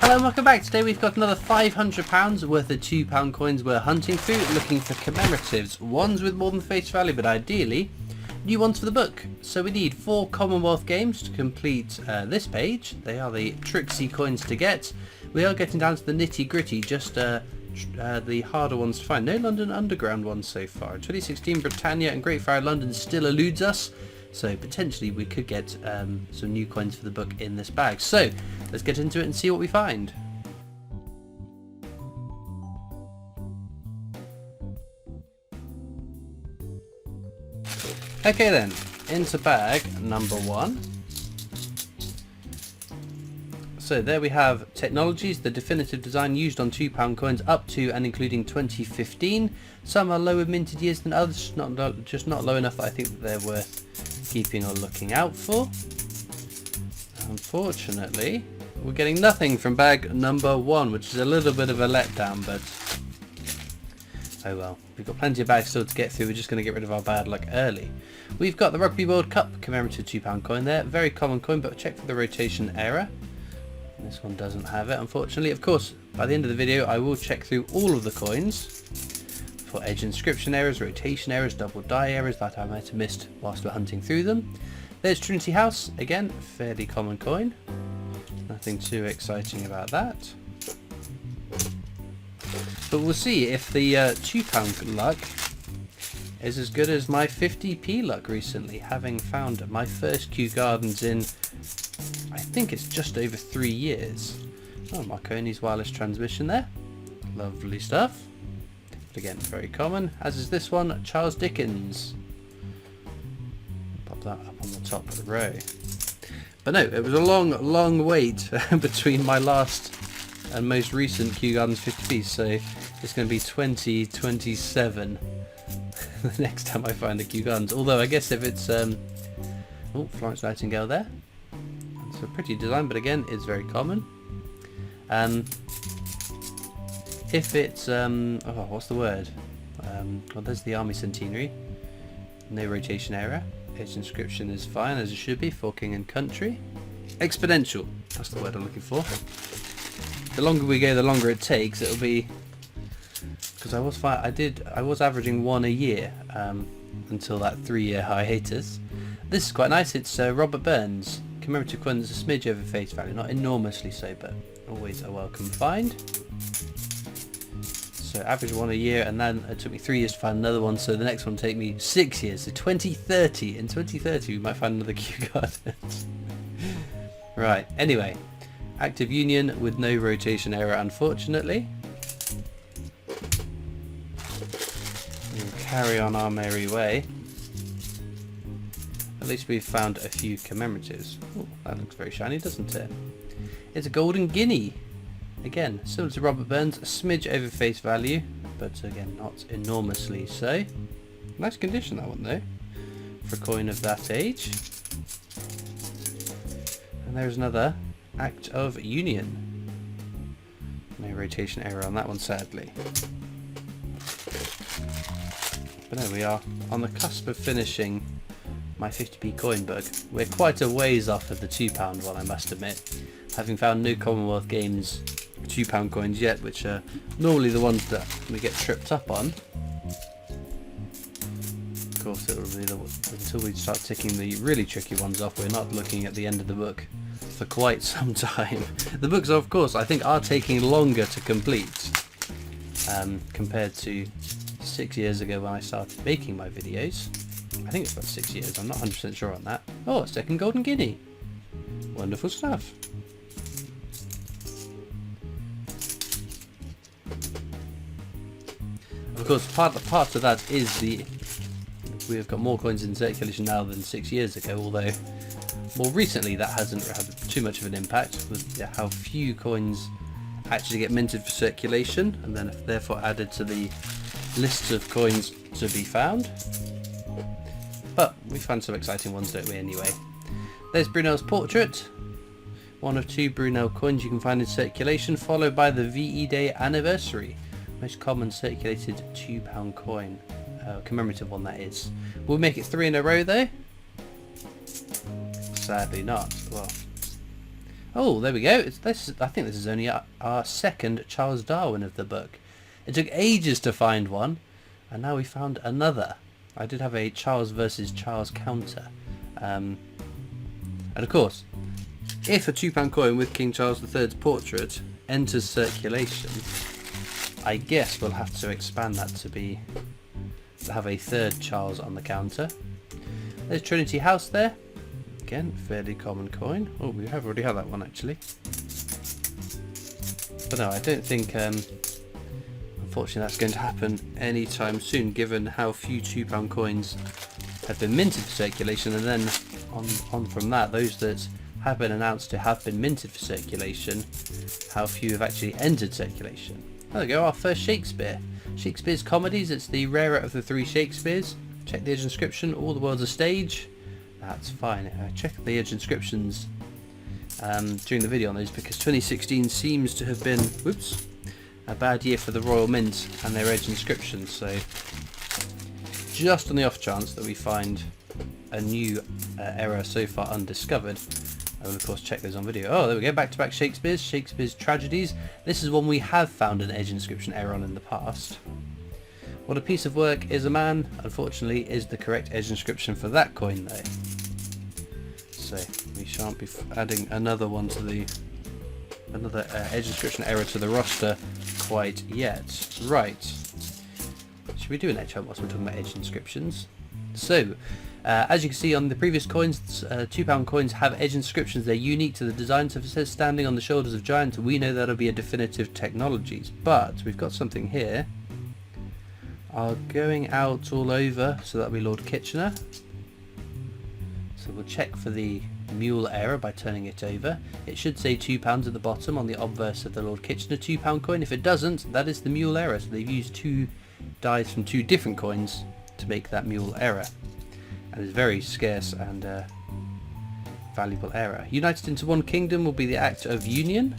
Hello and welcome back. Today we've got another £500 worth of £2 coins we're hunting through, looking for commemoratives, ones with more than face value, but ideally new ones for the book. So we need 4 Commonwealth games to complete this page. They are the tricksy coins to get. We are getting down to the nitty gritty, just the harder ones to find. No London Underground ones so far. In 2016 Britannia and Great Fire London still eludes us, so potentially we could get some new coins for the book in this bag. So let's get into it and see what we find. Okay then, into bag number 1. So there we have technologies, the definitive design used on £2 coins up to and including 2015. Some are lower minted years than others, just not low enough that I think that they're worth keeping or looking out for. Unfortunately, we're getting nothing from bag number 1, which is a little bit of a letdown, but oh well. We've got plenty of bags still to get through. We're just going to get rid of our bad luck early. We've got the Rugby World Cup commemorative £2 coin there. Very common coin, but check for the rotation error. This one doesn't have it, unfortunately. Of course, by the end of the video, I will check through all of the coins for edge inscription errors, rotation errors, double die errors that I might have missed whilst we're hunting through them. There's Trinity House, again, fairly common coin. Nothing too exciting about that. But we'll see if the £2 luck is as good as my 50p luck recently, having found my first Kew Gardens in, I think it's just over 3 years. Oh, Marconi's wireless transmission there. Lovely stuff. But again, very common, as is this one, Charles Dickens. Pop that up on the top of the row. But no, it was a long wait between my last and most recent Kew Gardens 50p, so it's going to be 2027 the next time I find a Kew Gardens. Although I guess if it's oh, Florence Nightingale there. It's a pretty design, but again, it's very common. If it's oh, what's the word? Well, there's the Army Centenary. No rotation error. Its inscription is fine as it should be for King and Country. Exponential. That's the word I'm looking for. The longer we go, the longer it takes. It'll be, because I was averaging 1 a year until that 3-year hiatus. This is quite nice. It's Robert Burns. Commemorative coin is a smidge over face value, not enormously so, but always a welcome find. So average 1 a year, and then it took me 3 years to find another one, so the next one will take me 6 years, so 2030. In 2030 we might find another Kew Gardens. Right, anyway, active union with no rotation error, unfortunately. We'll carry on our merry way. At least we've found a few commemoratives. Oh, that looks very shiny, doesn't it? It's a golden guinea. Again, similar to Robert Burns, a smidge over face value, but again, not enormously so. Nice condition, that one though, for a coin of that age. And there's another Act of Union. No rotation error on that one, sadly. But no, we are on the cusp of finishing my 50p coin book. We're quite a ways off of the £2 one, I must admit, having found no Commonwealth Games £2 coins yet, which are normally the ones that we get tripped up on. Of course, it will be until we start ticking the really tricky ones off. We're not looking at the end of the book for quite some time. The books, of course, I think are taking longer to complete compared to 6 years ago when I started making my videos. I think it's about 6 years, I'm not 100% sure on that. Oh, second golden guinea. Wonderful stuff. Of course, part of that is we have got more coins in circulation now than 6 years ago, although more recently that hasn't had too much of an impact with how few coins actually get minted for circulation, and then therefore added to the list of coins to be found. But we found some exciting ones, don't we, anyway. There's Brunel's portrait, one of 2 Brunel coins you can find in circulation, followed by the VE Day anniversary, most common circulated £2 coin, commemorative one that is. We'll make it 3 in a row though. Sadly not. Well, Oh, there we go. I think this is only our second Charles Darwin of the book. It took ages to find one, and now we found another. I did have a Charles versus Charles counter. And of course, if a £2 coin with King Charles III's portrait enters circulation, I guess we'll have to expand that to have a third Charles on the counter. There's Trinity House there. Again, fairly common coin. Oh, we have already had that one actually. But no, I don't think, unfortunately, that's going to happen anytime soon, given how few £2 coins have been minted for circulation, and then on from that, those that have been announced to have been minted for circulation, how few have actually entered circulation. There we go, our first Shakespeare. Shakespeare's comedies, it's the rarer of the three Shakespeares. Check the edge inscription, all the world's a stage. That's fine. I checked the edge inscriptions during the video on those because 2016 seems to have been, whoops, a bad year for the Royal Mint and their edge inscriptions. So just on the off chance that we find a new error so far undiscovered, I will of course check those on video. Oh, there we go, back to back Shakespeare's tragedies. This is one we have found an edge inscription error on in the past. What a piece of work is a man, unfortunately, is the correct edge inscription for that coin though. So we shan't be adding another one to the edge inscription error to the roster quite yet. Right. Should we do an edge hunt whilst we're talking about edge inscriptions? So, as you can see on the previous coins, £2 coins have edge inscriptions. They're unique to the design. So if it says standing on the shoulders of giants, we know that'll be a definitive technologies. But we've got something here. Are going out all over, so that'll be Lord Kitchener. So we'll check for the mule error by turning it over. It should say £2 at the bottom on the obverse of the Lord Kitchener £2 coin. If it doesn't, that is the mule error. So they've used two dies from two different coins to make that mule error. And it's very scarce and valuable error. United into one kingdom will be the Act of Union.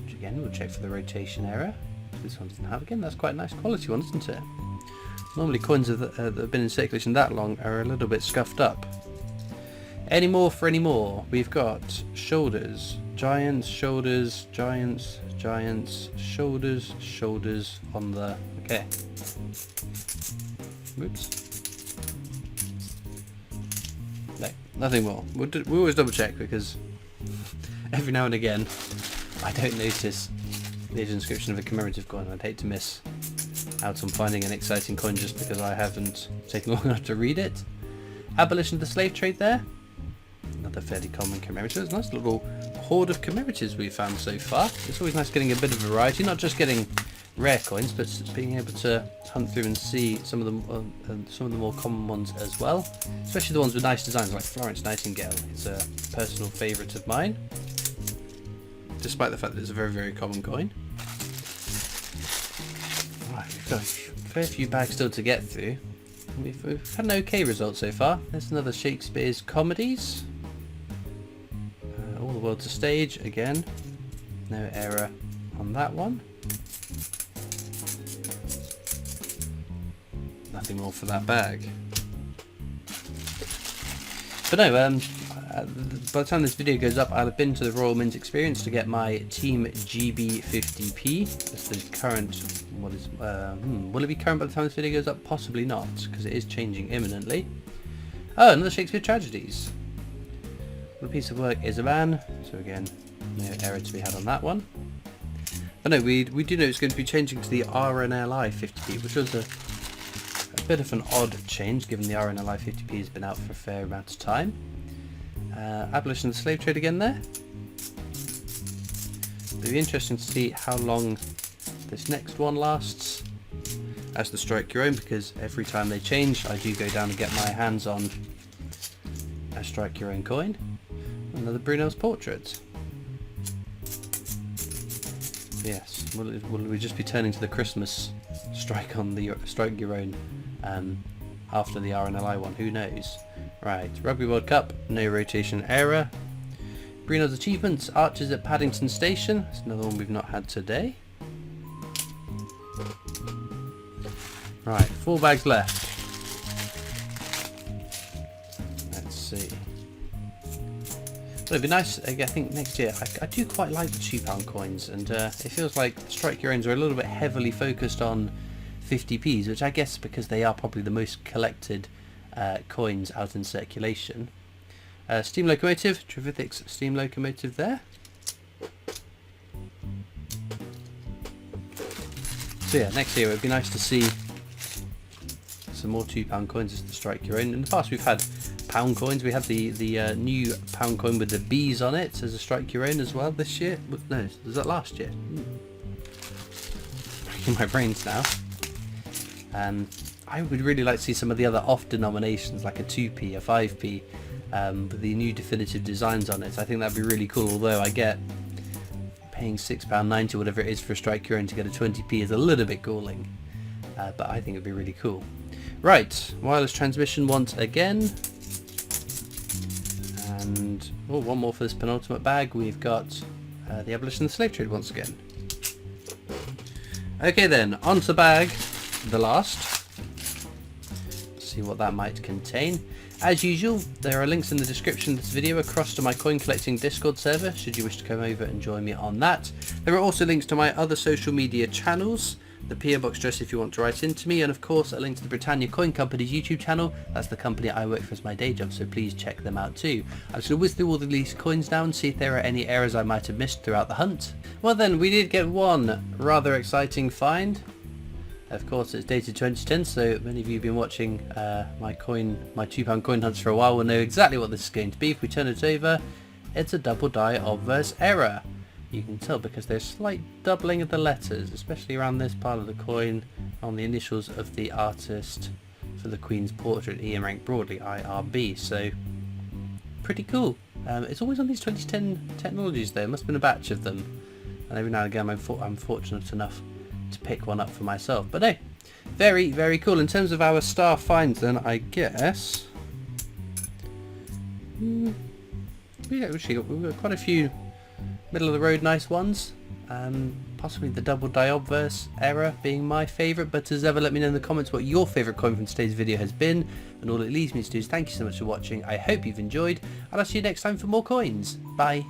Which again, we'll check for the rotation error. This one doesn't have again. That's quite a nice quality one, isn't it? Normally coins that have been in circulation that long are a little bit scuffed up. Any more for any more? We've got shoulders, giants, shoulders, giants, giants, shoulders, shoulders on the... Okay. Whoops. No, nothing more. We always double check because every now and again I don't notice the inscription of a commemorative coin. I'd hate to miss out on finding an exciting coin just because I haven't taken long enough to read it. Abolition of the slave trade there. Another fairly common commemorative. It's a nice little hoard of commemoratives we've found so far. It's always nice getting a bit of variety, not just getting rare coins, but being able to hunt through and see some of the more common ones as well. Especially the ones with nice designs like Florence Nightingale. It's a personal favourite of mine, despite the fact that it's a very, very common coin. Right, we've got a fair few bags still to get through. We've had an okay result so far. There's another Shakespeare's comedies. All the world's a stage again. No error on that one. Nothing more for that bag. But no, by the time this video goes up, I'll have been to the Royal Mint Experience to get my Team GB50p. That's the current. Will it be current by the time this video goes up? Possibly not, because it is changing imminently. Oh, another Shakespeare Tragedies. The piece of work is a man, so again, no error to be had on that one. But no, we do know it's going to be changing to the RNLI 50p, which was a bit of an odd change, given the RNLI 50p has been out for a fair amount of time. Abolition of the slave trade again there. It'll be interesting to see how long this next one lasts as the Strike Your Own, because every time they change I do go down and get my hands on a Strike Your Own coin. Another Brunel's portrait. Yes, will we just be turning to the Christmas strike on the Strike Your Own after the RNLI one? Who knows? Right, Rugby World Cup, no rotation error. Brunel's achievements, Archers at Paddington Station. That's another one we've not had today. Right, 4 bags left. Let's see. But it'd be nice, I think next year, I do quite like the £2 coins, and it feels like Strike Your Owns are a little bit heavily focused on 50p's, which I guess because they are probably the most collected coins out in circulation. Steam locomotive, Trevithick's steam locomotive there. So yeah, next year it would be nice to see some more £2 coins as to Strike Your Own. In the past we've had pound coins. We had the new pound coin with the bees on it as a Strike Your Own as well this year. No, was that last year? Breaking my brains now. I would really like to see some of the other off denominations like a 2p, a 5p, with the new definitive designs on it. I think that'd be really cool, although I get paying £6.90 whatever it is for a Strike Your Own to get a 20p is a little bit galling, but I think it'd be really cool. Right, wireless transmission once again, and one more for this penultimate bag. We've got the abolition of the slave trade once again. Okay then, on to bag the last. Let's see what that might contain. As usual, there are links in the description of this video across to my coin collecting Discord server should you wish to come over and join me on that. There are also links to my other social media channels, the PO Box address if you want to write into me, and of course a link to the Britannia Coin Company's YouTube channel. That's the company I work for as my day job, so please check them out too. I'm just going to whiz through all the released coins now and see if there are any errors I might have missed throughout the hunt. Well then, we did get one rather exciting find. Of course it's dated 2010, so many of you have been watching my £2 coin hunts for a while will know exactly what this is going to be. If we turn it over, it's a double die obverse error. You can tell because there's slight doubling of the letters, especially around this part of the coin on the initials of the artist for the Queen's portrait, Ian Rank Broadley, IRB, so pretty cool. It's always on these 2010 technologies though, must have been a batch of them, and every now and again I'm fortunate enough to pick one up for myself. But no, very, very cool. In terms of our star finds then, I guess yeah, we've got quite a few middle of the road nice ones, possibly the double die obverse error being my favourite, but as ever let me know in the comments what your favourite coin from today's video has been, and all it leaves me to do is thank you so much for watching. I hope you've enjoyed, and I'll see you next time for more coins. Bye.